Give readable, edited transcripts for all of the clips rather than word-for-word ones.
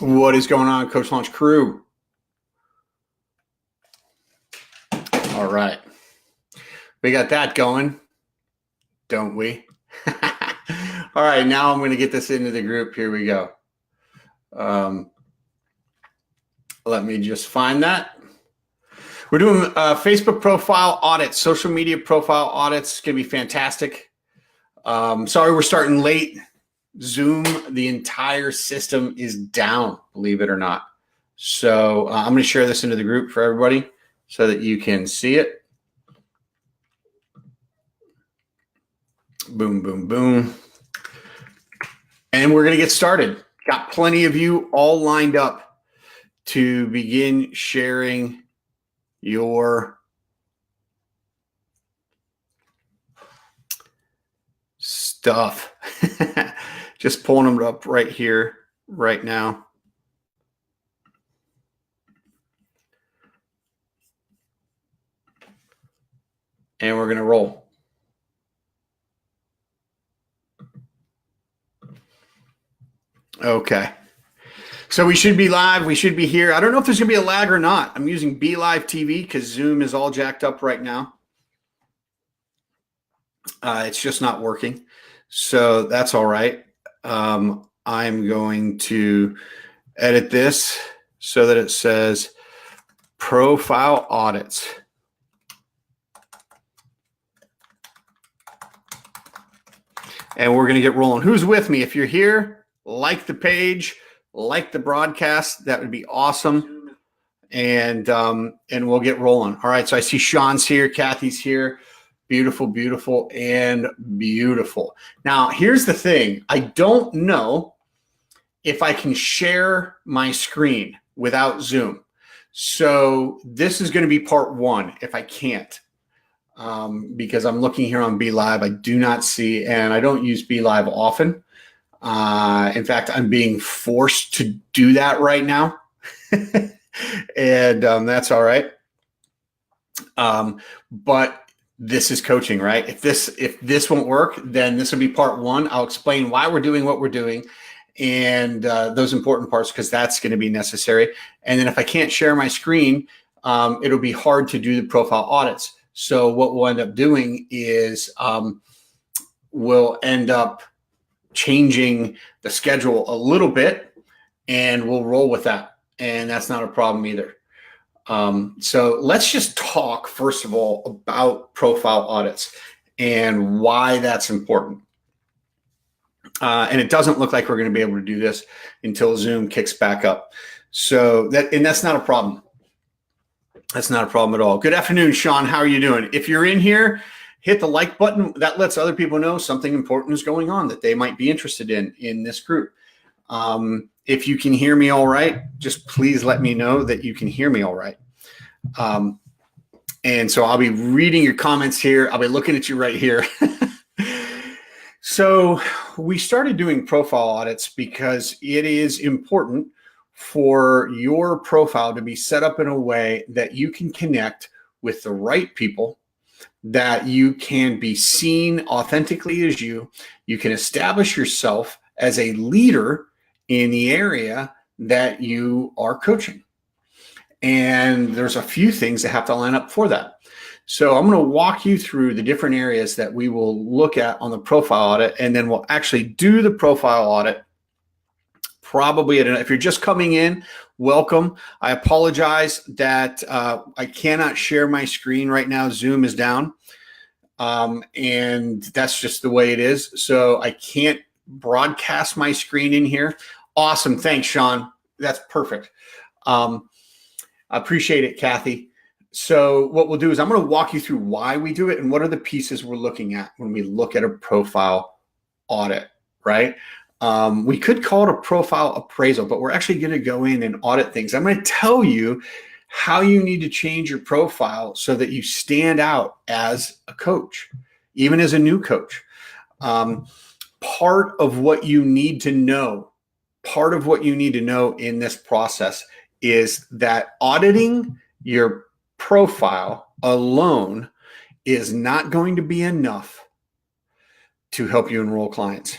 What is going on, Coach Launch crew? All right. We got that going, don't we? All right, now I'm going to get this into the group. Here we go. Let me just find that. We're doing Facebook profile audits, social media profile audits. It's going to be fantastic. Sorry we're starting late. Zoom, the entire system is down, believe it or not. So I'm going to share this into the group for everybody so that you can see it. Boom, boom, boom. And we're going to get started. Got plenty of you all lined up to begin sharing your stuff. Just pulling them up right here, right now. And we're going to roll. Okay. So we should be live. We should be here. I don't know if there's going to be a lag or not. I'm using Be Live TV because Zoom is all jacked up right now. It's just not working. So that's all right. I'm going to edit this so that it says profile audits. And we're going to get rolling. Who's with me? If you're here, like the page, like the broadcast, that would be awesome. And we'll get rolling. All right. So I see Sean's here. Kathy's here. Beautiful, beautiful, and beautiful. Now, here's the thing. I don't know if I can share my screen without Zoom. So this is going to be part one if I can't. Because I'm looking here on Be Live. I do not see, and I don't use Be Live often. In fact, I'm being forced to do that right now. And that's all right. But this is coaching, right? If this won't work, then this will be part one. I'll explain why we're doing what we're doing and those important parts, because that's going to be necessary. And then if I can't share my screen, it'll be hard to do the profile audits. So what we'll end up doing is we'll end up changing the schedule a little bit, and we'll roll with that. And that's not a problem either. So let's just talk, first of all, about profile audits and why that's important. And it doesn't look like we're going to be able to do this until Zoom kicks back up. So that's not a problem. That's not a problem at all. Good afternoon, Sean. How are you doing? If you're in here, hit the like button. That lets other people know something important is going on that they might be interested in this group. If you can hear me all right, just please let me know that you can hear me all right. And so I'll be reading your comments here. I'll be looking at you right here. So we started doing profile audits because it is important for your profile to be set up in a way that you can connect with the right people, that you can be seen authentically as you can establish yourself as a leader in the area that you are coaching. And there's a few things that have to line up for that. So I'm going to walk you through the different areas that we will look at on the profile audit, and then we'll actually do the profile audit. Probably, if you're just coming in, welcome. I apologize that I cannot share my screen right now. Zoom is down, and that's just the way it is. So I can't broadcast my screen in here. Awesome. Thanks, Sean. That's perfect. I appreciate it, Kathy. So what we'll do is I'm going to walk you through why we do it and what are the pieces we're looking at when we look at a profile audit, right? We could call it a profile appraisal, but we're actually going to go in and audit things. I'm going to tell you how you need to change your profile so that you stand out as a coach, even as a new coach. Part of what you need to know in this process is that auditing your profile alone is not going to be enough to help you enroll clients.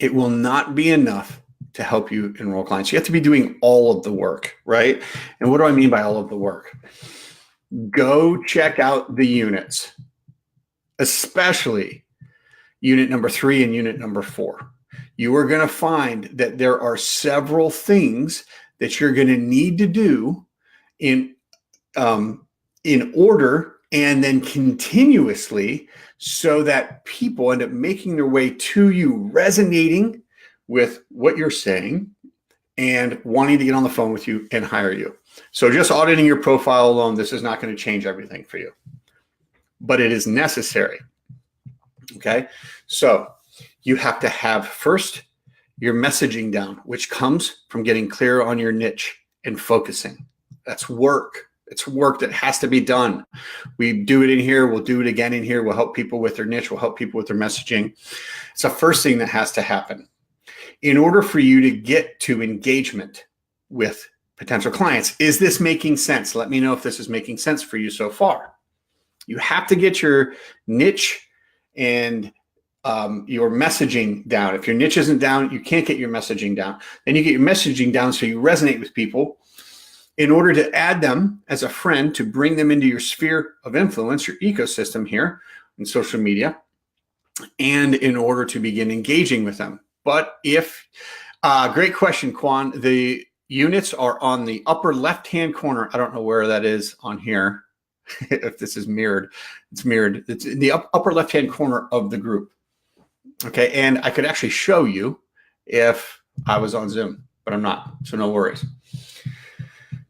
It will not be enough to help you enroll clients. You have to be doing all of the work, right? And what do I mean by all of the work? Go check out the units, especially unit number 3 and unit number 4. You are going to find that there are several things that you're going to need to do in order and then continuously, so that people end up making their way to you, resonating with what you're saying and wanting to get on the phone with you and hire you. So just auditing your profile alone, this is not going to change everything for you, but it is necessary. Okay. So you have to have first your messaging down, which comes from getting clear on your niche and focusing. That's work. It's work that has to be done. We do it in here. We'll do it again in here. We'll help people with their niche. We'll help people with their messaging. It's the first thing that has to happen. In order for you to get to engagement with potential clients, is this making sense? Let me know if this is making sense for you so far. You have to get your niche and your messaging down. If your niche isn't down, you can't get your messaging down. Then you get your messaging down so you resonate with people in order to add them as a friend, to bring them into your sphere of influence, your ecosystem here in social media, and in order to begin engaging with them. But great question, Quan. The units are on the upper left-hand corner. I don't know where that is on here. If this is mirrored, it's mirrored. It's in the upper left-hand corner of the group. Okay, and I could actually show you if I was on Zoom, but I'm not, so no worries.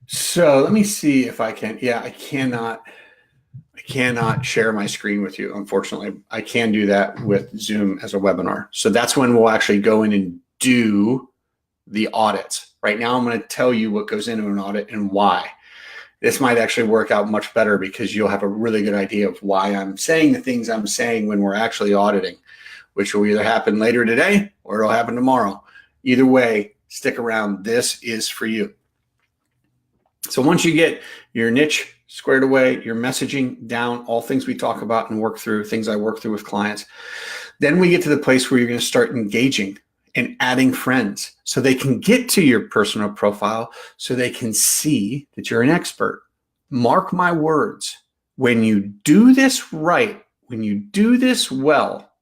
So let me see if I can. Yeah, I cannot share my screen with you, unfortunately. I can do that with Zoom as a webinar. So that's when we'll actually go in and do the audits. Right now, I'm going to tell you what goes into an audit and why. This might actually work out much better because you'll have a really good idea of why I'm saying the things I'm saying when we're actually auditing, which will either happen later today or it'll happen tomorrow. Either way, stick around. This is for you. So once you get your niche squared away, your messaging down, all things we talk about and work through, things I work through with clients, then we get to the place where you're going to start engaging and adding friends so they can get to your personal profile, so they can see that you're an expert. Mark my words, when you do this right, when you do this well,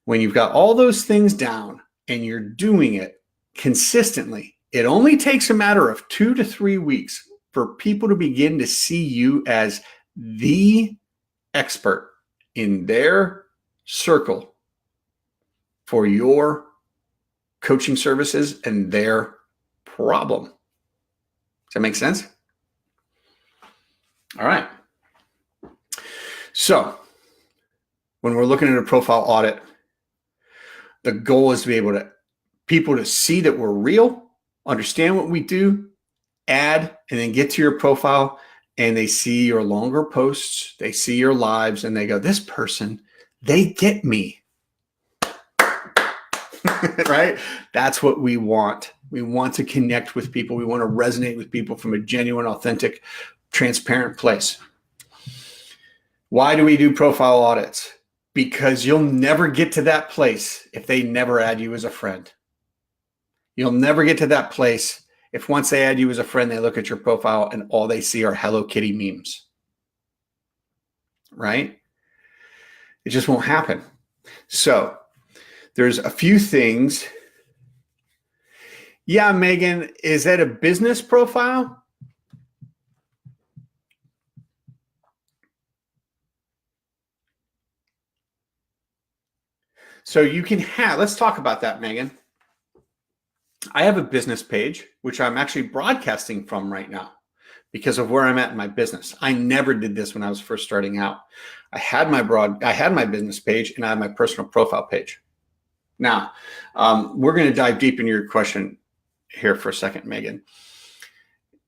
when you've got all those things down and you're doing it consistently, it only takes a matter of 2 to 3 weeks for people to begin to see you as the expert in their circle for your coaching services and their problem. Does that make sense? All right. So when we're looking at a profile audit, the goal is to be able to people to see that we're real, understand what we do, add, and then get to your profile, and they see your longer posts, they see your lives, and they go, this person, they get me. Right? That's what we want. We want to connect with people. We want to resonate with people from a genuine, authentic, transparent place. Why do we do profile audits? Because you'll never get to that place if they never add you as a friend. You'll never get to that place if once they add you as a friend, they look at your profile and all they see are Hello Kitty memes. Right? It just won't happen. So there's a few things. Yeah, Megan, is that a business profile? So you can have, let's talk about that, Megan. I have a business page, which I'm actually broadcasting from right now because of where I'm at in my business. I never did this when I was first starting out. I had my business page and I had my personal profile page. Now, we're going to dive deep into your question here for a second, Megan.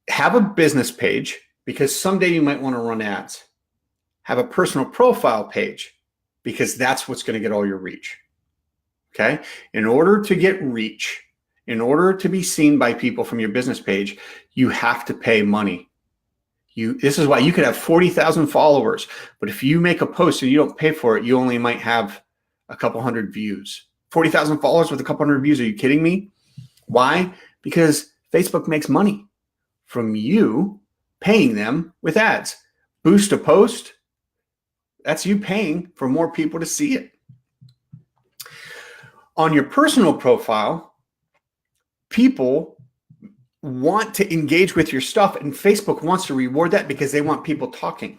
Have a business page because someday you might want to run ads. Have a personal profile page because that's what's going to get all your reach. Okay? In order to get reach, in order to be seen by people from your business page, you have to pay money. This is why you could have 40,000 followers, but if you make a post and you don't pay for it, you only might have a couple hundred views. 40,000 followers with a couple hundred views. Are you kidding me? Why? Because Facebook makes money from you paying them with ads. Boost a post, that's you paying for more people to see it. On your personal profile, people want to engage with your stuff, and Facebook wants to reward that because they want people talking.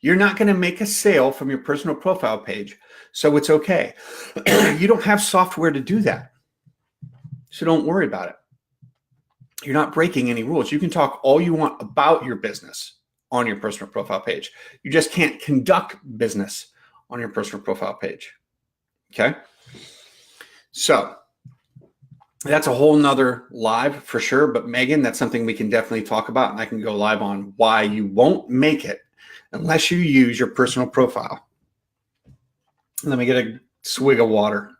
You're not going to make a sale from your personal profile page, so it's okay. You don't have software to do that, so don't worry about it. You're not breaking any rules. You can talk all you want about your business on your personal profile page. You just can't conduct business on your personal profile page. Okay? So that's a whole nother live for sure. But Megan, that's something we can definitely talk about. And I can go live on why you won't make it unless you use your personal profile. Let me get a swig of water.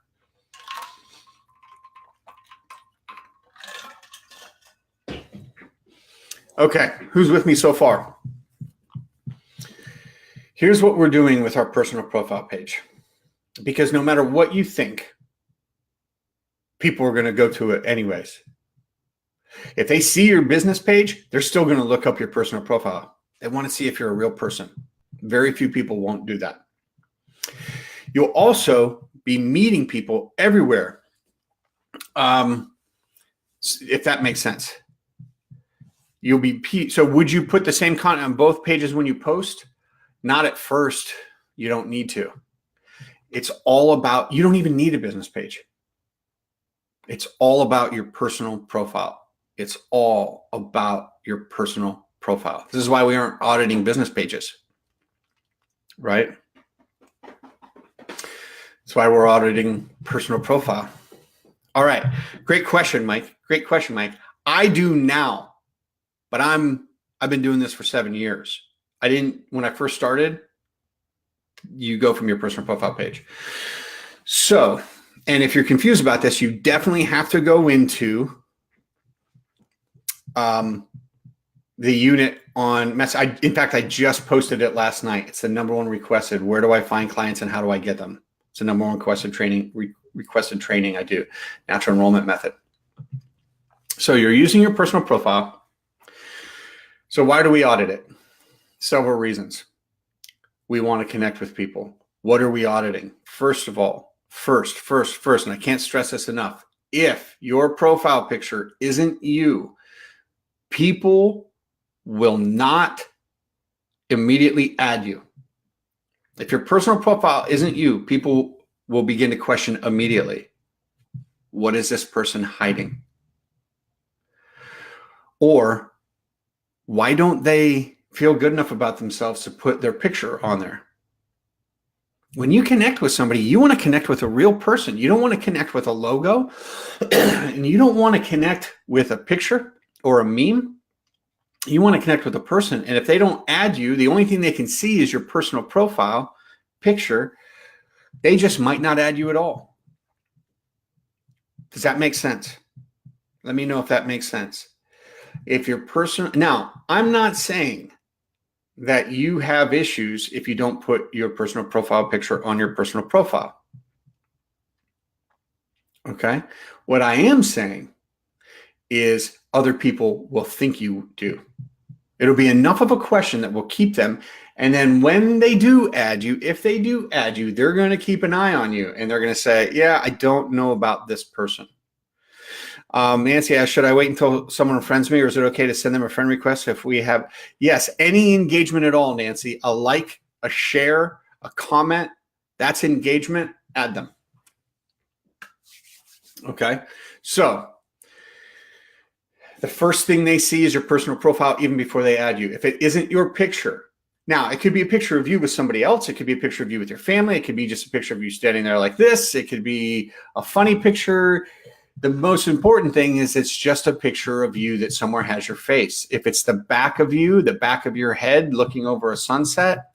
Okay, who's with me so far? Here's what we're doing with our personal profile page. Because no matter what you think, people are going to go to it anyways. If they see your business page, they're still going to look up your personal profile. They want to see if you're a real person. Very few people won't do that. You'll also be meeting people everywhere. If that makes sense. You'll be, so would you put the same content on both pages when you post? Not at first. You don't need to. It's all about, you don't even need a business page. It's all about your personal profile. It's all about your personal profile. This is why we aren't auditing business pages, right? That's why we're auditing personal profile. All right. Great question, Mike. Great question, Mike. I do now, but I've been doing this for 7 years. I didn't, when I first started, you go from your personal profile page. So, and if you're confused about this, you definitely have to go into the unit on message. In fact, I just posted it last night. It's the #1 requested. Where do I find clients and how do I get them? It's the #1 requested training I do, natural enrollment method. So you're using your personal profile. So why do we audit it? Several reasons. We want to connect with people. What are we auditing? First of all, first, and I can't stress this enough. If your profile picture isn't you, people will not immediately add you. If your personal profile isn't you, people will begin to question immediately. What is this person hiding? Or why don't they feel good enough about themselves to put their picture on there? When you connect with somebody, you want to connect with a real person. You don't want to connect with a logo, and you don't want to connect with a picture or a meme. You want to connect with a person. And if they don't add you, the only thing they can see is your personal profile picture. They just might not add you at all. Does that make sense? Let me know if that makes sense. If your person, now, I'm not saying that you have issues if you don't put your personal profile picture on your personal profile. Okay? What I am saying is other people will think you do. It'll be enough of a question that will keep them. And then when they do add you, if they do add you, they're going to keep an eye on you. And they're going to say, yeah, I don't know about this person. Nancy asked, should I wait until someone friends me, or is it okay to send them a friend request if we have? Yes, any engagement at all, Nancy. A like, a share, a comment, that's engagement. Add them. Okay. So the first thing they see is your personal profile even before they add you. If it isn't your picture, now it could be a picture of you with somebody else. It could be a picture of you with your family. It could be just a picture of you standing there like this. It could be a funny picture. The most important thing is it's just a picture of you that somewhere has your face. If it's the back of you, the back of your head looking over a sunset,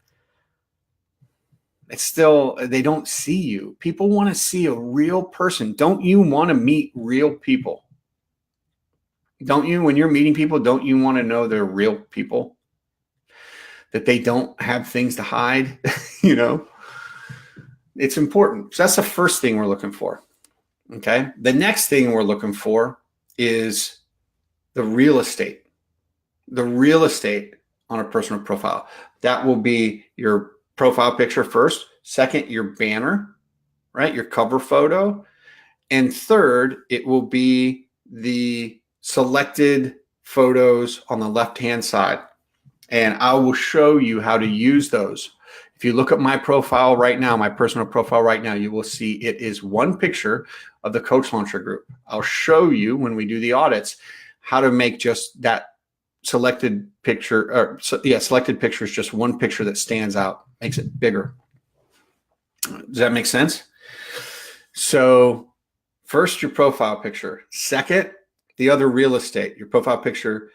it's still, they don't see you. People want to see a real person. Don't you want to meet real people? Don't you, when you're meeting people, don't you want to know they're real people? That they don't have things to hide, you know? It's important. So that's the first thing we're looking for. Okay. The next thing we're looking for is the real estate. The real estate on a personal profile. That will be your profile picture first. Second, your banner, right? Your cover photo. And third, it will be the selected photos on the left-hand side. And I will show you how to use those. If you look at my profile right now, my personal profile right now, you will see it is one picture of the Coach Launcher group. I'll show you when we do the audits how to make just that selected picture, or selected picture is just one picture that stands out, makes it bigger. Does that make sense? So first, your profile picture. Second, the other real estate, your profile picture,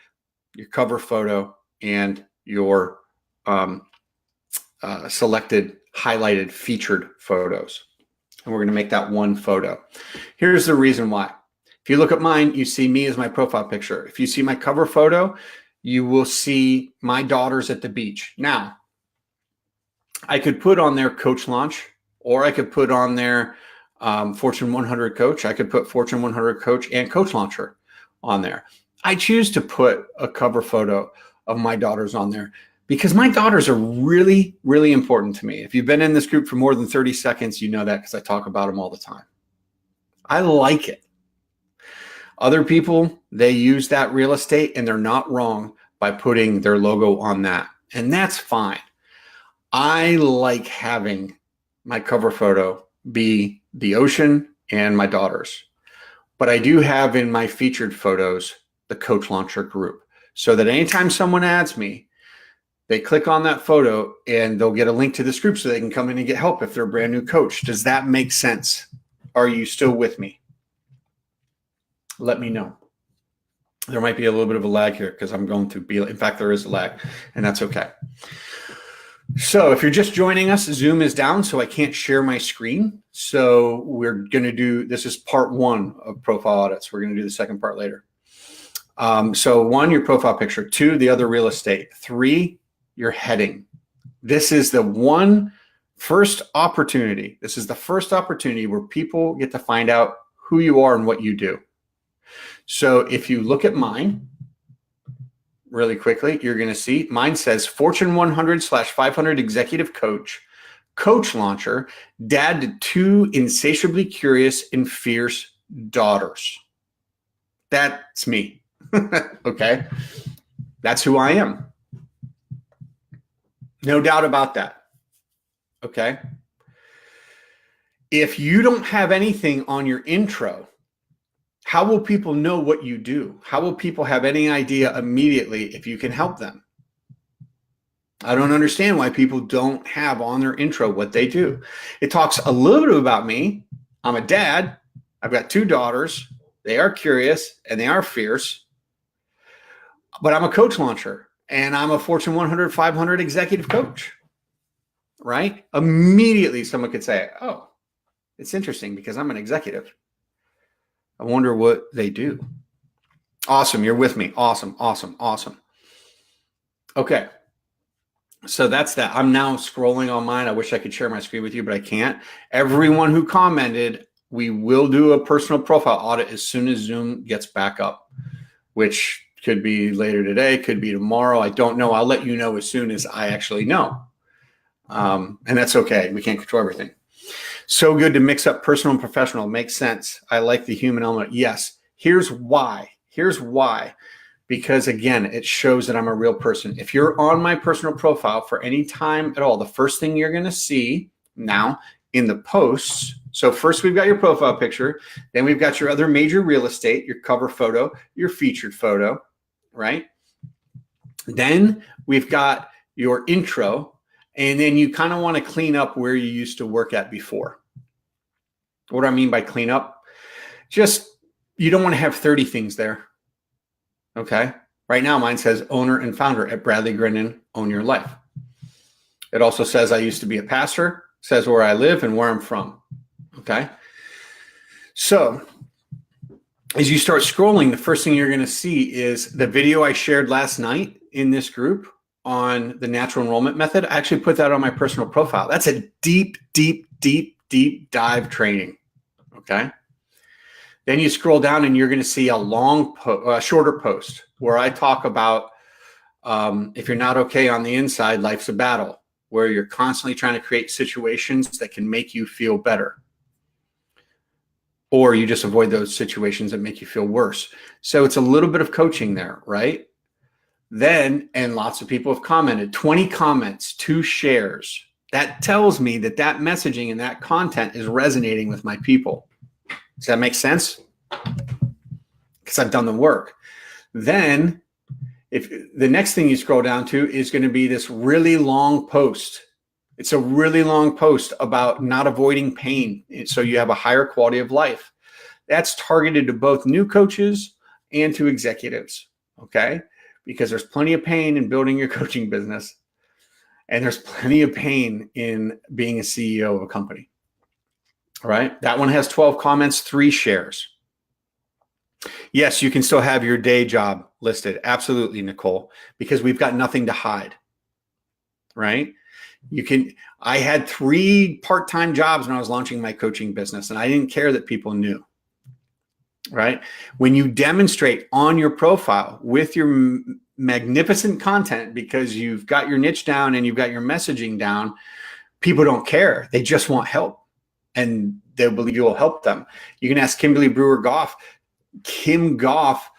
your cover photo, and your selected, highlighted, featured photos. And we're going to make that one photo. Here's the reason why. If you look at mine, you see me as my profile picture. If you see my cover photo, you will see my daughters at the beach. Now, I could put on there Coach Launch, or I could put on there Fortune 100 Coach. I could put Fortune 100 Coach and Coach Launcher on there. I choose to put a cover photo of my daughters on there because my daughters are really, really important to me. If you've been in this group for more than 30 seconds, you know that because I talk about them all the time. I like it. Other people, they use that real estate and they're not wrong by putting their logo on that. And that's fine. I like having my cover photo be the ocean and my daughters. But I do have in my featured photos the Coach Launcher group, so that anytime someone adds me, they click on that photo and they'll get a link to this group so they can come in and get help if they're a brand new coach. Does that make sense? Are you still with me? Let me know. There might be a little bit of a lag here because I'm going through, in fact, there is a lag, and that's okay. So if you're just joining us, Zoom is down, so I can't share my screen. So we're going to do, this is part one of profile audits. We're going to do the second part later. So 1, your profile picture. 2, the other real estate. 3, your heading. This is the first opportunity. This is the first opportunity where people get to find out who you are and what you do. So if you look at mine really quickly, you're going to see mine says Fortune 100/500 executive coach, Coach Launcher, dad to 2 insatiably curious and fierce daughters. That's me. Okay. That's who I am. No doubt about that. Okay. If you don't have anything on your intro, how will people know what you do? How will people have any idea immediately if you can help them? I don't understand why people don't have on their intro what they do. It talks a little bit about me. I'm a dad. I've got 2 daughters. They are curious and they are fierce. But I'm a Coach Launcher and I'm a Fortune 100, 500 executive coach, right? Immediately someone could say, oh, it's interesting because I'm an executive. I wonder what they do. Awesome. You're with me. Awesome. Awesome. Awesome. Okay. So that's that. I'm now scrolling on mine. I wish I could share my screen with you, but I can't. Everyone who commented, we will do a personal profile audit as soon as Zoom gets back up, which could be later today, could be tomorrow. I don't know. I'll let you know as soon as I actually know. And that's okay. We can't control everything. So good to mix up personal and professional. Makes sense. I like the human element. Yes. Here's why. Here's why. Because again, it shows that I'm a real person. If you're on my personal profile for any time at all, the first thing you're going to see now in the posts. So first we've got your profile picture. Then we've got your other major real estate, your cover photo, your featured photo, right? Then we've got your intro. And then you kind of want to clean up where you used to work at before. What do I mean by clean up? Just, you don't want to have 30 things there. Okay. Right now, mine says owner and founder at Bradley Grinnen, Own Your Life. It also says I used to be a pastor, says where I live and where I'm from. Okay. So as you start scrolling, the first thing you're going to see is the video I shared last night in this group on the natural enrollment method. I actually put that on my personal profile. That's a deep, deep, deep, deep dive training. Okay. Then you scroll down and you're going to see a shorter post where I talk about if you're not okay on the inside, life's a battle, where you're constantly trying to create situations that can make you feel better. Or you just avoid those situations that make you feel worse. So it's a little bit of coaching there, right? Then, and lots of people have commented, 20 comments, 2 shares. That tells me that that messaging and that content is resonating with my people. Does that make sense? Because I've done the work. Then, if the next thing you scroll down to is going to be this really long post. It's a really long post about not avoiding pain, so you have a higher quality of life. That's targeted to both new coaches and to executives, okay? Because there's plenty of pain in building your coaching business, and there's plenty of pain in being a CEO of a company, all right? That one has 12 comments, 3 shares. Yes, you can still have your day job listed. Absolutely, Nicole, because we've got nothing to hide, right? I had 3 part-time jobs when I was launching my coaching business, and I didn't care that people knew, right? When you demonstrate on your profile with your magnificent content, because you've got your niche down and you've got your messaging down, people don't care. They just want help, and they'll believe you will help them. You can ask Kimberly Brewer-Goff. Kim Goff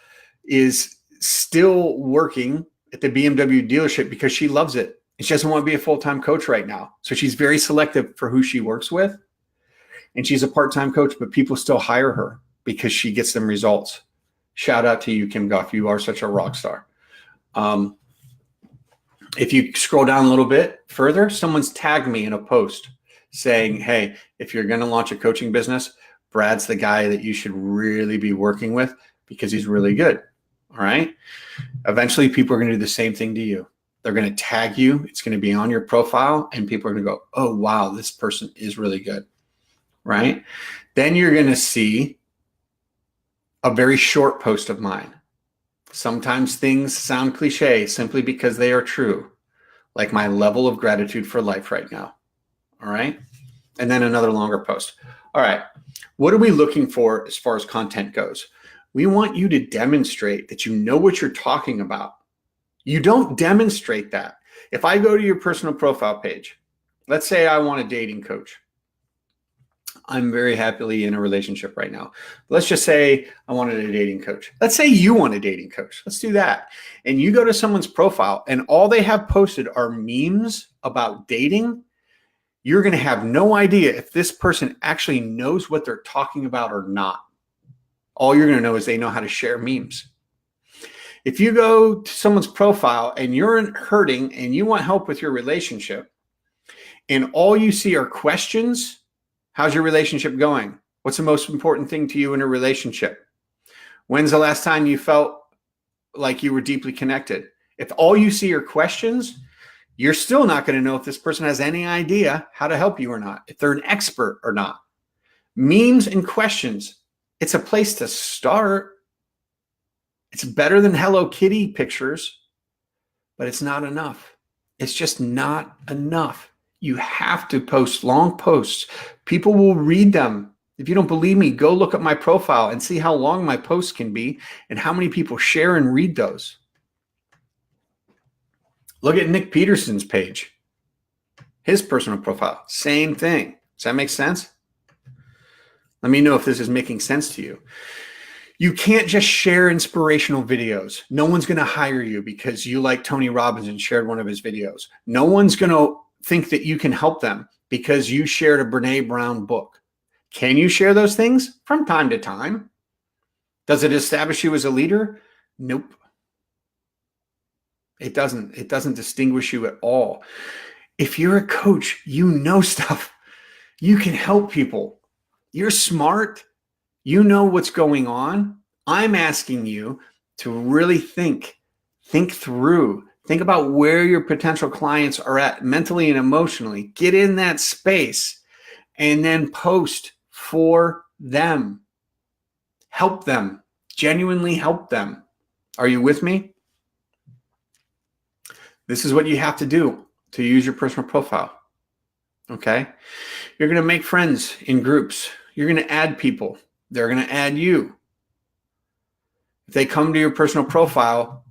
is still working at the BMW dealership because she loves it. And she doesn't want to be a full-time coach right now. So she's very selective for who she works with. And she's a part-time coach, but people still hire her because she gets them results. Shout out to you, Kim Goff. You are such a rock star. If you scroll down a little bit further, someone's tagged me in a post saying, hey, if you're going to launch a coaching business, Brad's the guy that you should really be working with because he's really good. All right. Eventually, people are going to do the same thing to you. They're going to tag you. It's going to be on your profile, and people are going to go, oh, wow, this person is really good. Right. Then you're going to see a very short post of mine. Sometimes things sound cliche simply because they are true, like my level of gratitude for life right now. All right. And then another longer post. All right. What are we looking for as far as content goes? We want you to demonstrate that you know what you're talking about. You don't demonstrate that. If I go to your personal profile page, let's say I want a dating coach. I'm very happily in a relationship right now. Let's just say I wanted a dating coach. Let's say you want a dating coach. Let's do that. And you go to someone's profile and all they have posted are memes about dating. You're going to have no idea if this person actually knows what they're talking about or not. All you're going to know is they know how to share memes. If you go to someone's profile and you're hurting and you want help with your relationship, and all you see are questions, how's your relationship going? What's the most important thing to you in a relationship? When's the last time you felt like you were deeply connected? If all you see are questions, you're still not going to know if this person has any idea how to help you or not, if they're an expert or not. Memes and questions, it's a place to start. It's better than Hello Kitty pictures, but it's not enough. It's just not enough. You have to post long posts. People will read them. If you don't believe me, go look at my profile and see how long my posts can be and how many people share and read those. Look at Nick Peterson's page, his personal profile, same thing. Does that make sense? Let me know if this is making sense to you. You can't just share inspirational videos. No one's going to hire you because you like Tony Robbins and shared one of his videos. No one's going to think that you can help them because you shared a Brene Brown book. Can you share those things? From time to time. Does it establish you as a leader? Nope. It doesn't. It doesn't distinguish you at all. If you're a coach, you know stuff. You can help people. You're smart. You know what's going on. I'm asking you to really think through. Think about where your potential clients are at mentally and emotionally. Get in that space and then post for them. Help them. Genuinely help them. Are you with me? This is what you have to do to use your personal profile. Okay? You're going to make friends in groups. You're going to add people. they're going to add you. If they come to your personal profile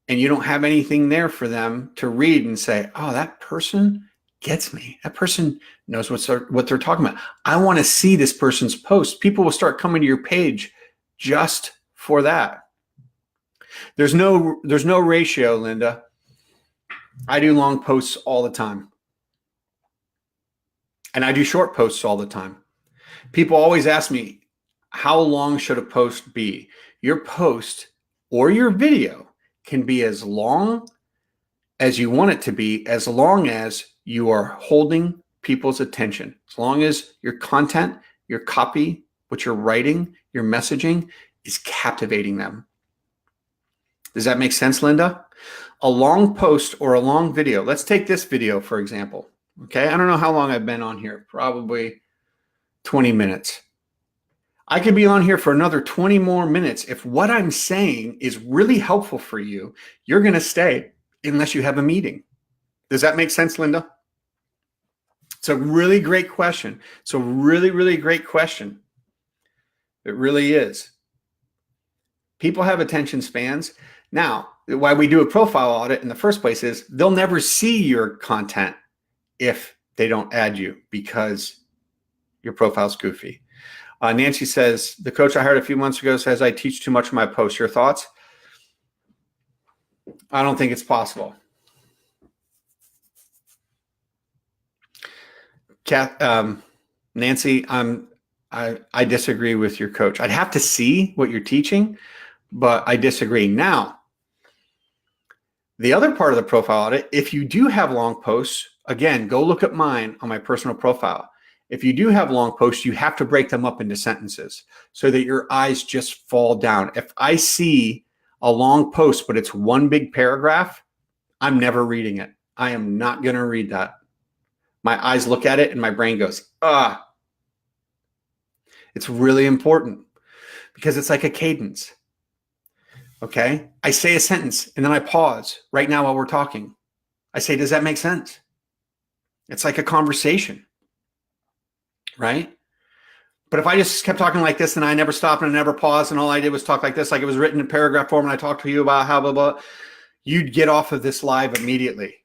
and you don't have anything there for them to read and say, oh, that person gets me. That person knows what they're talking about. I want to see this person's post. People will start coming to your page just for that. There's no ratio, Linda. I do long posts all the time. And I do short posts all the time. People always ask me, how long should a post be? Your post or your video can be as long as you want it to be, as long as you are holding people's attention. As long as your content, your copy, what you're writing, your messaging is captivating them. Does that make sense, Linda? A long post or a long video. Let's take this video, for example. Okay, I don't know how long I've been on here, probably 20 minutes. I could be on here for another 20 more minutes. If what I'm saying is really helpful for you, you're going to stay unless you have a meeting. Does that make sense, Linda? It's a really great question. It's a really, really great question. It really is. People have attention spans. Now, why we do a profile audit in the first place is they'll never see your content if they don't add you because your profile's goofy. Nancy says, the coach I hired a few months ago says I teach too much of my posts. Your thoughts? I don't think it's possible. Nancy, I disagree with your coach. I'd have to see what you're teaching, but I disagree. Now, the other part of the profile audit, if you do have long posts, again, go look at mine on my personal profile. If you do have long posts, you have to break them up into sentences so that your eyes just fall down. If I see a long post, but it's one big paragraph, I'm never reading it. I am not going to read that. My eyes look at it and my brain goes, ah. It's really important because it's like a cadence. Okay? I say a sentence and then I pause right now while we're talking. I say, does that make sense? It's like a conversation. Right? But if I just kept talking like this and I never stopped and I never paused and all I did was talk like this, like it was written in paragraph form and I talked to you about how blah, blah, you'd get off of this live immediately.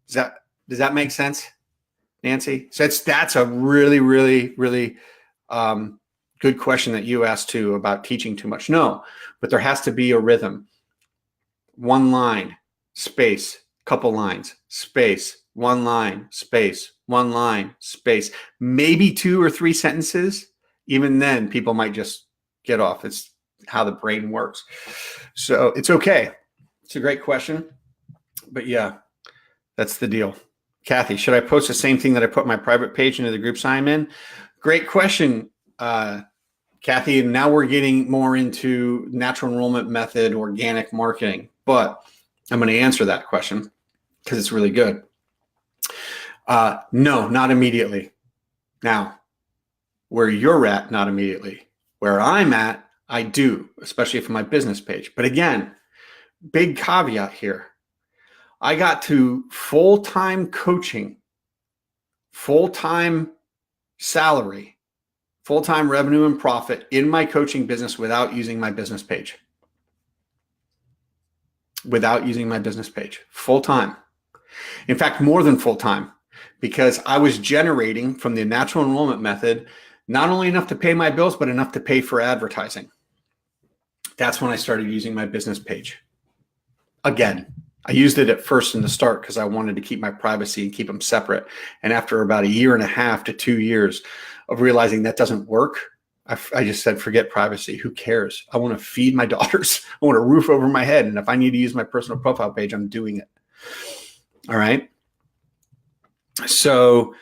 Does that make sense, Nancy? So that's a really, really, really good question that you asked too about teaching too much. No, but there has to be a rhythm. One line, space, couple lines, space, one line, space, one line, space, maybe 2 or 3 sentences. Even then, people might just get off. It's how the brain works. So it's okay. It's a great question. But yeah, that's the deal. Kathy, should I post the same thing that I put my private page into the groups I'm in? Great question, Kathy. And now we're getting more into natural enrollment method, organic marketing. But I'm going to answer that question because it's really good. No, not immediately. Now, where you're at, not immediately. Where I'm at, I do, especially for my business page. But again, big caveat here. I got to full-time coaching, full-time salary, full-time revenue and profit in my coaching business without using my business page. Without using my business page, full-time. In fact, more than full-time, because I was generating from the natural enrollment method, not only enough to pay my bills, but enough to pay for advertising. That's when I started using my business page. Again, I used it at first in the start because I wanted to keep my privacy and keep them separate. And after about 1.5 to 2 years of realizing that doesn't work, I just said, forget privacy. Who cares? I want to feed my daughters. I want a roof over my head. And if I need to use my personal profile page, I'm doing it. All right. So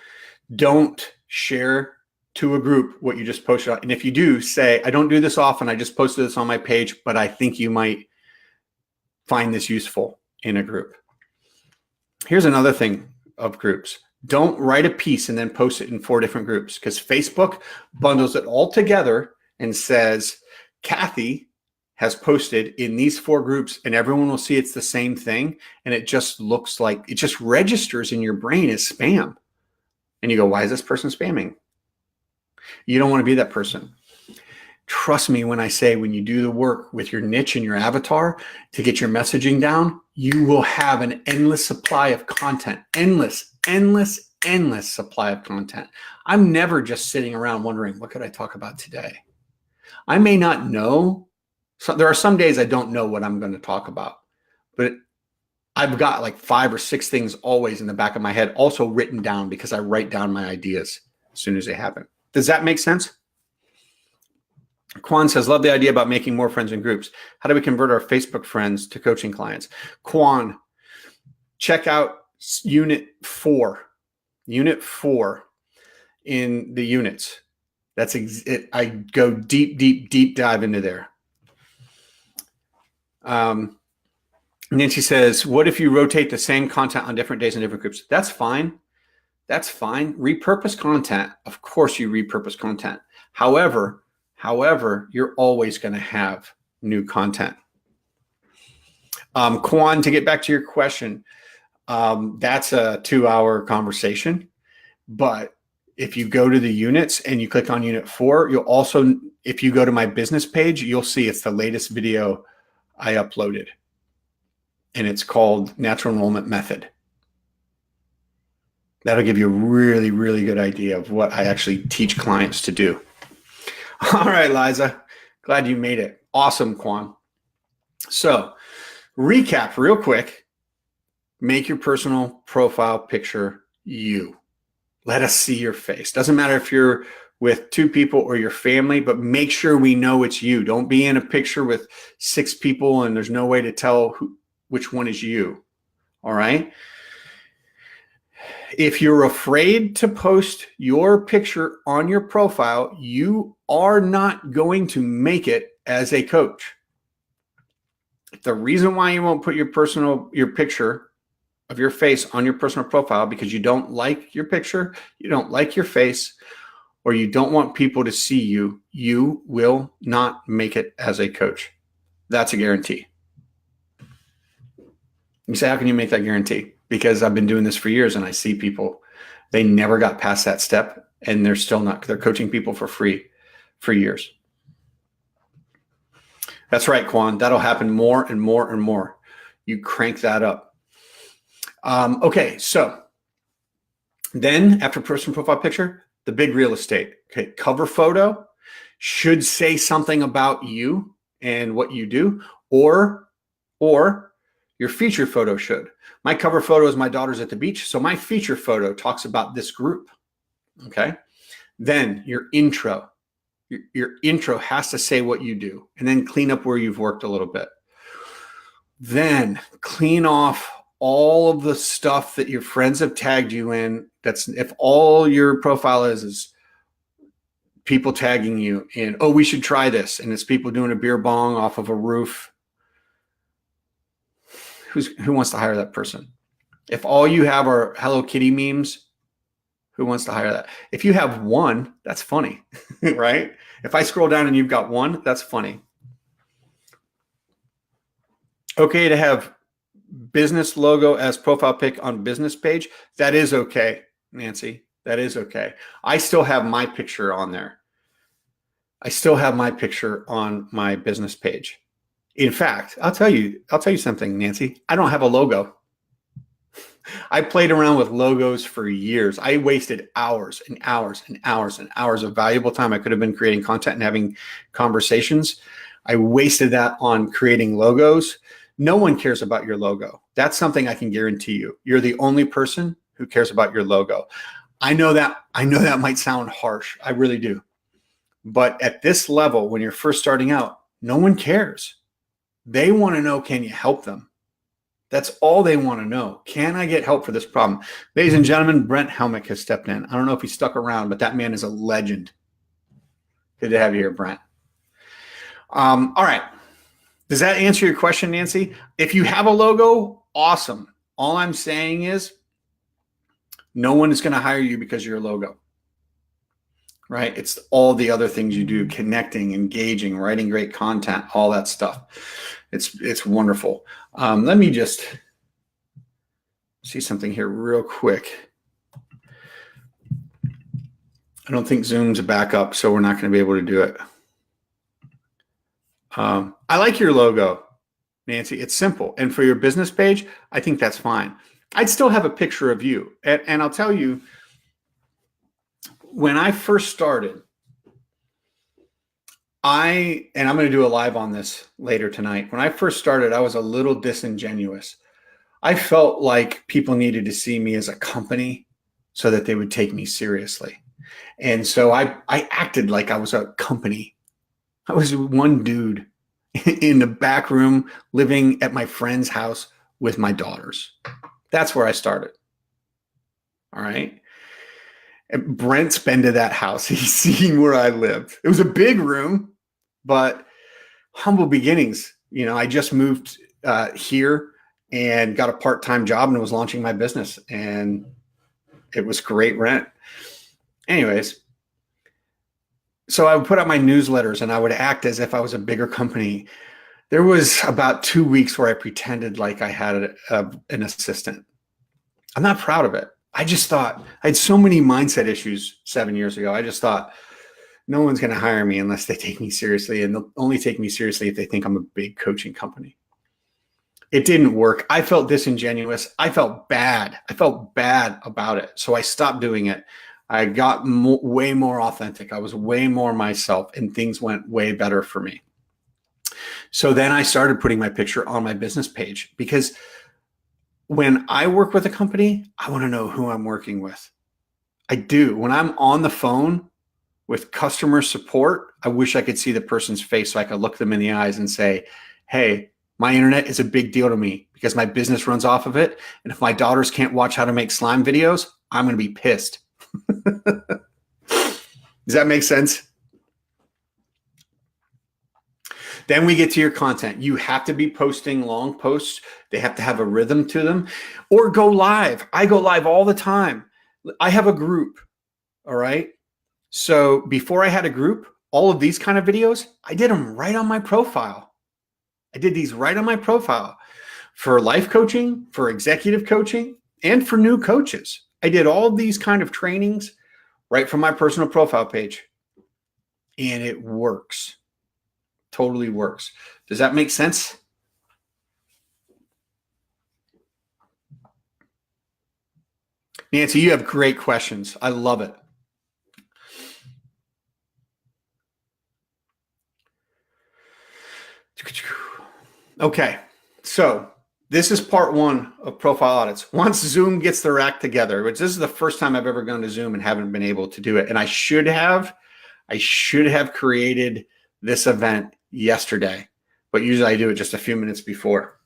don't share to a group what you just posted. And if you do, say, I don't do this often. I just posted this on my page, but I think you might find this useful in a group. Here's another thing of groups. Don't write a piece and then post it in 4 different groups, because Facebook bundles it all together and says, Kathy has posted in these 4 groups, and everyone will see it's the same thing. And it just looks like, it just registers in your brain as spam. And you go, why is this person spamming? You don't want to be that person. Trust me when I say, when you do the work with your niche and your avatar to get your messaging down, you will have an endless supply of content. Endless supply of content. I'm never just sitting around wondering, what could I talk about today? I may not know. So there are some days I don't know what I'm going to talk about, but I've got like 5 or 6 things always in the back of my head, also written down, because I write down my ideas as soon as they happen. Does that make sense? Kwan says, love the idea about making more friends in groups. How do we convert our Facebook friends to coaching clients? Kwan, check out Unit 4. Unit 4 in the units. That's it. I go deep dive into there. Nancy says, what if you rotate the same content on different days in different groups? That's fine. That's fine. Repurpose content. Of course you repurpose content. However, you're always going to have new content. Kwan, to get back to your question, that's a 2-hour conversation. But if you go to the units and you click on Unit 4, you'll also, if you go to my business page, you'll see it's the latest video I uploaded. And it's called Natural Enrollment Method. That'll give you a really, really good idea of what I actually teach clients to do. All right, Liza. Glad you made it. Awesome, Kwan. So, recap real quick. Make your personal profile picture you. Let us see your face. Doesn't matter if you're with 2 people or your family, but make sure we know it's you. Don't be in a picture with 6 people and there's no way to tell which one is you. All right? If you're afraid to post your picture on your profile, you are not going to make it as a coach. The reason why you won't put your picture of your face on your personal profile, because you don't like your picture, you don't like your face, or you don't want people to see you, you will not make it as a coach. That's a guarantee. You say, how can you make that guarantee? Because I've been doing this for years and I see people, they never got past that step and they're still not, they're coaching people for free for years. That's right, Kwan. That'll happen more and more and more. You crank that up. Okay, so then after personal profile picture, the big real estate. Okay, cover photo should say something about you and what you do, or your feature photo should. My cover photo is my daughter's at the beach, so my feature photo talks about this group. Okay, then your intro. Your intro has to say what you do, and then clean up where you've worked a little bit. Then clean off all of the stuff that your friends have tagged you in. That's if all your profile is people tagging you in, oh, we should try this, and it's people doing a beer bong off of a roof. Who wants to hire that person? If all you have are Hello Kitty memes, who wants to hire that? If you have one, that's funny, right? If I scroll down and you've got one, that's funny. Okay to have business logo as profile pic on business page. That is okay, Nancy. That is okay. I still have my picture on there. I still have my picture on my business page. In fact, I'll tell you something, Nancy. I don't have a logo. I played around with logos for years. I wasted hours and hours and hours and hours of valuable time. I could have been creating content and having conversations. I wasted that on creating logos. No one cares about your logo. That's something I can guarantee you. You're the only person who cares about your logo. I know that might sound harsh. I really do. But at this level, when you're first starting out, no one cares. They want to know, can you help them? That's all they want to know. Can I get help for this problem? Ladies and gentlemen, Brent Helmick has stepped in. I don't know if he stuck around, but that man is a legend. Good to have you here, Brent. All right. Does that answer your question, Nancy? If you have a logo, awesome. All I'm saying is no one is going to hire you because of your logo, right? It's all the other things you do, connecting, engaging, writing great content, all that stuff. It's wonderful. Let me just see something here real quick. I don't think Zoom's back up, so we're not going to be able to do it. I like your logo, Nancy. It's simple. And for your business page, I think that's fine. I'd still have a picture of you. And I'll tell you, when I first started, and I'm going to do a live on this later tonight. When I first started, I was a little disingenuous. I felt like people needed to see me as a company so that they would take me seriously. And so I acted like I was a company. I was one dude in the back room living at my friend's house with my daughters. That's where I started. All right. And Brent's been to that house. He's seen where I lived. It was a big room, but humble beginnings. I just moved here and got a part-time job and was launching my business, and it was great rent. Anyways, so I would put out my newsletters and I would act as if I was a bigger company. There was about 2 weeks where I pretended like I had an assistant. I'm not proud of it. I just thought I had so many mindset issues 7 years ago. I just thought no one's going to hire me unless they take me seriously, and they'll only take me seriously if they think I'm a big coaching company. It didn't work. I felt disingenuous. I felt bad. I felt bad about it. So I stopped doing it. I got way more authentic. I was way more myself, and things went way better for me. So then I started putting my picture on my business page, because when I work with a company, I want to know who I'm working with. I do. When I'm on the phone with customer support, I wish I could see the person's face so I could look them in the eyes and say, hey, my internet is a big deal to me because my business runs off of it. And if my daughters can't watch how to make slime videos, I'm going to be pissed. Does that make sense? Then we get to your content. You have to be posting long posts. They have to have a rhythm to them, or go live. I go live all the time. I have a group. All right. So before I had a group, all of these kind of videos, I did them right on my profile. I did these right on my profile for life coaching, for executive coaching, and for new coaches. I did all of these kind of trainings right from my personal profile page. And it works. Totally works. Does that make sense? Nancy, you have great questions. I love it. Okay, so this is part one of profile audits. Once Zoom gets their act together, which this is the first time I've ever gone to Zoom and haven't been able to do it. And I should have created this event yesterday, but usually I do it just a few minutes before.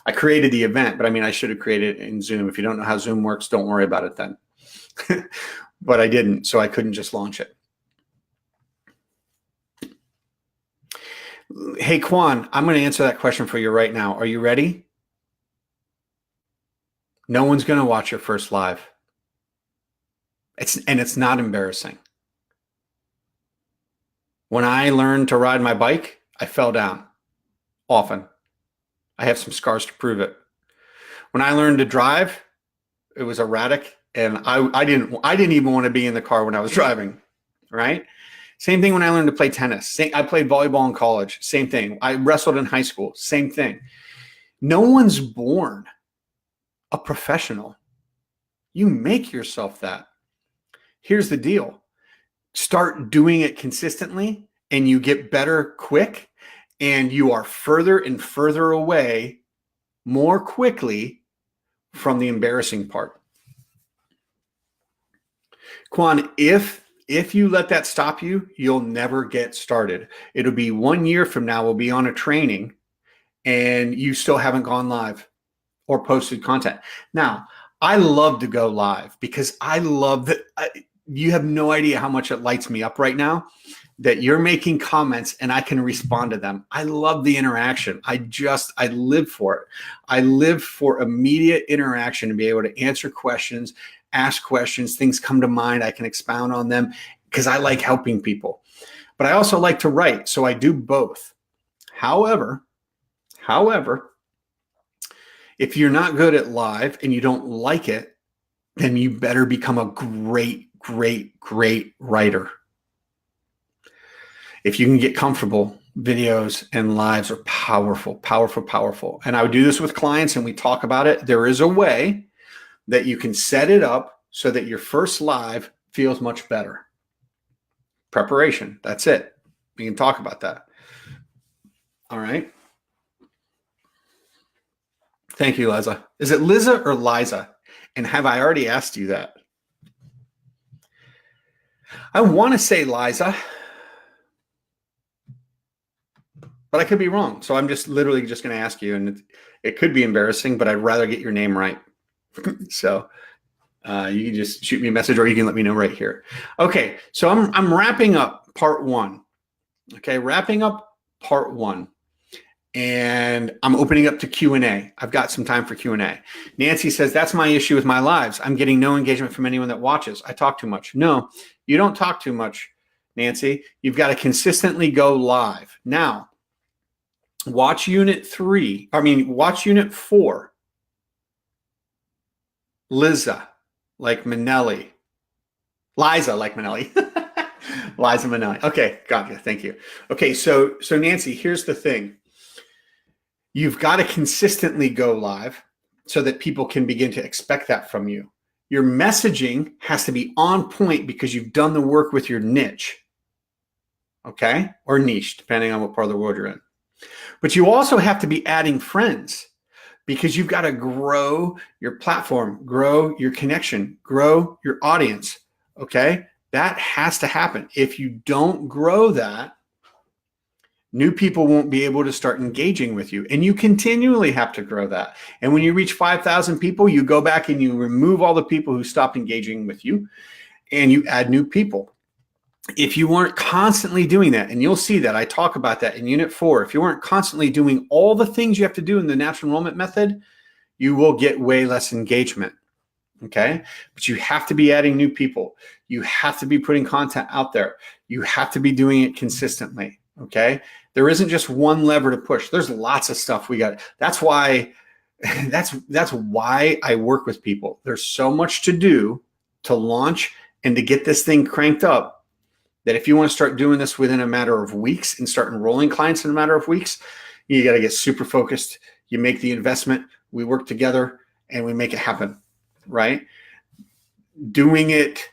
I created the event, but I should have created it in Zoom. If you don't know how Zoom works, don't worry about it then. But I didn't, so I couldn't just launch it. Hey, Kwan, I'm going to answer that question for you right now. Are you ready? No one's going to watch your first live. It's not embarrassing. When I learned to ride my bike, I fell down often. I have some scars to prove it. When I learned to drive, it was erratic, and I didn't even want to be in the car when I was driving, right? Same thing when I learned to play tennis. I played volleyball in college. Same thing. I wrestled in high school. Same thing. No one's born a professional. You make yourself that. Here's the deal. Start doing it consistently, and you get better quick, and you are further and further away more quickly from the embarrassing part. Kwan, if you let that stop you, you'll never get started. It'll be 1 year from now, we'll be on a training and you still haven't gone live or posted content. Now, I love to go live because I love that. You have no idea how much it lights me up right now that you're making comments and I can respond to them. I love the interaction. I live for it. I live for immediate interaction, to be able to answer questions, ask questions, things come to mind, I can expound on them because I like helping people. But I also like to write, so I do both. However, if you're not good at live and you don't like it, then you better become a great writer. If you can get comfortable videos and lives are powerful, powerful, powerful. And I would do this with clients and we talk about it. There is a way that you can set it up so that your first live feels much better. Preparation. That's it. We can talk about that. All right. Thank you, Liza. Is it Liza or Liza? And have I already asked you that? I want to say Liza, but I could be wrong. So I'm just literally just going to ask you, and it could be embarrassing, but I'd rather get your name right. So you can just shoot me a message or you can let me know right here. Okay, so I'm wrapping up part one. Okay, wrapping up part one. And I'm opening up to Q&A. I've got some time for Q&A. Nancy says, that's my issue with my lives. I'm getting no engagement from anyone that watches. I talk too much. No, you don't talk too much, Nancy. You've got to consistently go live. Now, watch unit 4. Liza, like Minnelli. Liza, like Minnelli. Liza Minnelli. Okay, got you. Thank you. Okay, so Nancy, here's the thing. You've got to consistently go live so that people can begin to expect that from you. Your messaging has to be on point because you've done the work with your niche, okay? Or niche, depending on what part of the world you're in. But you also have to be adding friends because you've got to grow your platform, grow your connection, grow your audience, okay? That has to happen. If you don't grow that, new people won't be able to start engaging with you. And you continually have to grow that. And when you reach 5,000 people, you go back and you remove all the people who stopped engaging with you and you add new people. If you weren't constantly doing that, and you'll see that, I talk about that in Unit 4, if you weren't constantly doing all the things you have to do in the natural enrollment method, you will get way less engagement. Okay? But you have to be adding new people. You have to be putting content out there. You have to be doing it consistently. Okay? There isn't just one lever to push. There's lots of stuff we got. That's why I work with people. There's so much to do to launch and to get this thing cranked up that if you want to start doing this within a matter of weeks and start enrolling clients in a matter of weeks, you got to get super focused. You make the investment, we work together, and we make it happen, right? Doing it,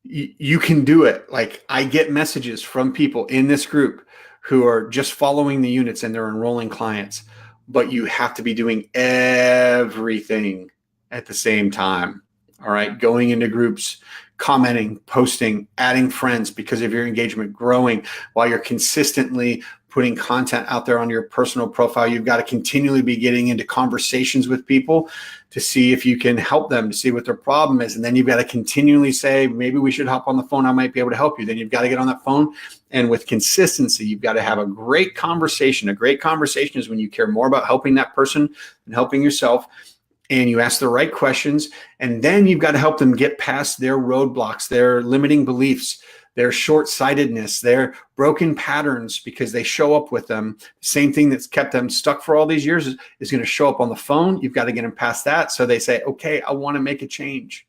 you can do it. Like I get messages from people in this group who are just following the units and they're enrolling clients, but you have to be doing everything at the same time. All right. Going into groups, commenting, posting, adding friends because of your engagement growing while you're consistently putting content out there on your personal profile. You've got to continually be getting into conversations with people to see if you can help them, to see what their problem is. And then you've got to continually say, maybe we should hop on the phone. I might be able to help you. Then you've got to get on that phone. And with consistency, you've got to have a great conversation. A great conversation is when you care more about helping that person than helping yourself. And you ask the right questions. And then you've got to help them get past their roadblocks, their limiting beliefs, their short-sightedness, their broken patterns, because they show up with them. The same thing that's kept them stuck for all these years is going to show up on the phone. You've got to get them past that. So they say, okay, I want to make a change.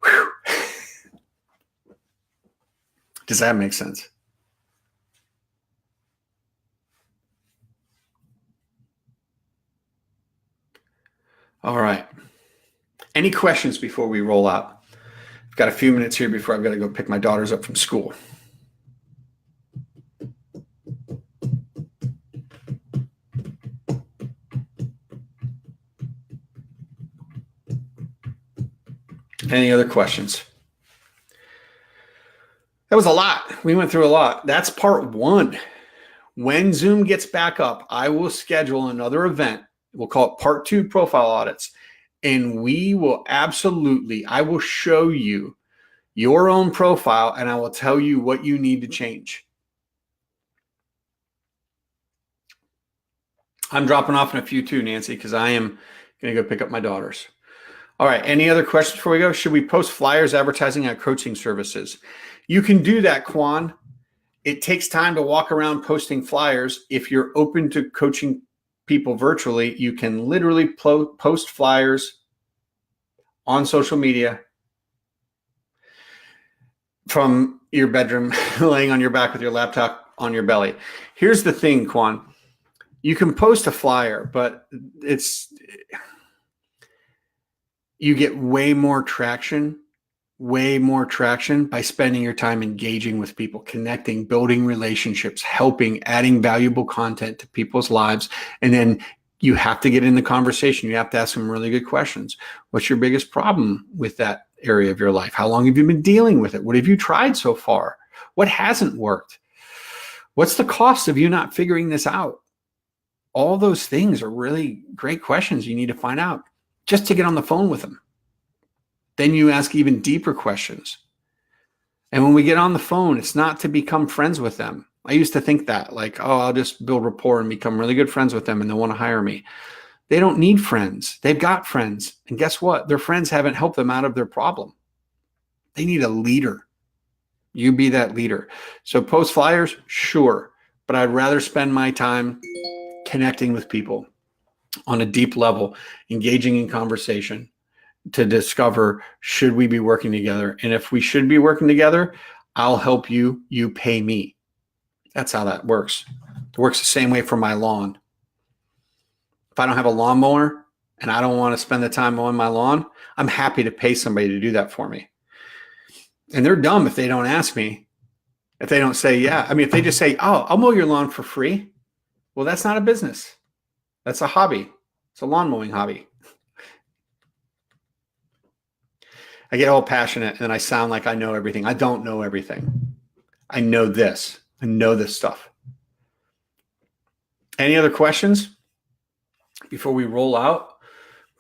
Whew. Does that make sense? All right. Any questions before we roll out? I've got a few minutes here before I've got to go pick my daughters up from school. Any other questions? That was a lot. We went through a lot. That's part one. When Zoom gets back up, I will schedule another event. We'll call it part 2 profile audits. And we will I will show you your own profile and I will tell you what you need to change. I'm dropping off in a few too, Nancy, because I am going to go pick up my daughters. All right. Any other questions before we go? Should we post flyers advertising our coaching services? You can do that, Quan. It takes time to walk around posting flyers. If you're open to coaching people virtually, you can literally post flyers on social media from your bedroom, laying on your back with your laptop on your belly. Here's the thing, Quan. You can post a flyer, but you get way more traction by spending your time engaging with people, connecting, building relationships, helping, adding valuable content to people's lives. And then you have to get in the conversation. You have to ask some really good questions. What's your biggest problem with that area of your life? How long have you been dealing with it? What have you tried so far? What hasn't worked? What's the cost of you not figuring this out? All those things are really great questions you need to find out just to get on the phone with them. Then you ask even deeper questions. And when we get on the phone, it's not to become friends with them. I used to think that, like, oh, I'll just build rapport and become really good friends with them and they'll want to hire me. They don't need friends. They've got friends. And guess what? Their friends haven't helped them out of their problem. They need a leader. You be that leader. So post flyers, sure. But I'd rather spend my time connecting with people on a deep level, engaging in conversation to discover, should we be working together? And if we should be working together, I'll help you, you pay me. That's how that works. It works the same way for my lawn. If I don't have a lawnmower and I don't want to spend the time mowing my lawn, I'm happy to pay somebody to do that for me. And they're dumb if they don't ask me, if they don't say, yeah. I mean, if they just say, oh, I'll mow your lawn for free. Well, that's not a business. That's a hobby. It's a lawn mowing hobby. I get all passionate and I sound like I know everything. I don't know everything. I know this. I know this stuff. Any other questions before we roll out?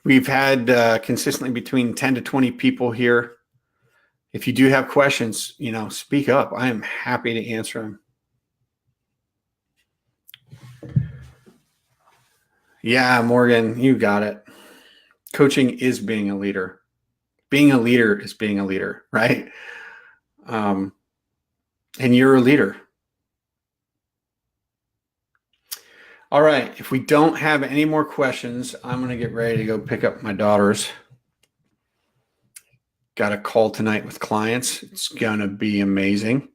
We've had consistently between 10 to 20 people here. If you do have questions, speak up. I am happy to answer them. Yeah, Morgan, you got it. Coaching is being a leader. Being a leader is being a leader, right? And you're a leader. All right. If we don't have any more questions, I'm going to get ready to go pick up my daughters. Got a call tonight with clients. It's going to be amazing.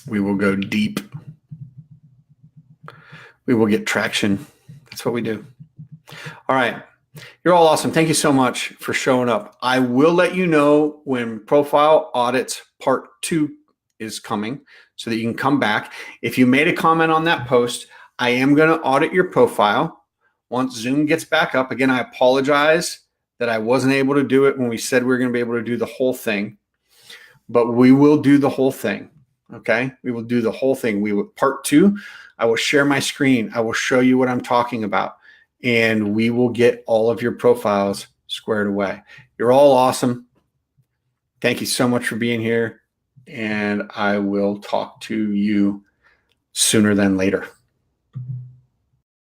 We will go deep. We will get traction. That's what we do. All right. You're all awesome. Thank you so much for showing up. I will let you know when Profile Audits Part 2 is coming so that you can come back. If you made a comment on that post, I am going to audit your profile once Zoom gets back up. Again, I apologize that I wasn't able to do it when we said we were going to be able to do the whole thing, but we will do the whole thing. Okay. We will do the whole thing. Part 2, I will share my screen. I will show you what I'm talking about. And we will get all of your profiles squared away. You're all awesome. Thank you so much for being here. And I will talk to you sooner than later.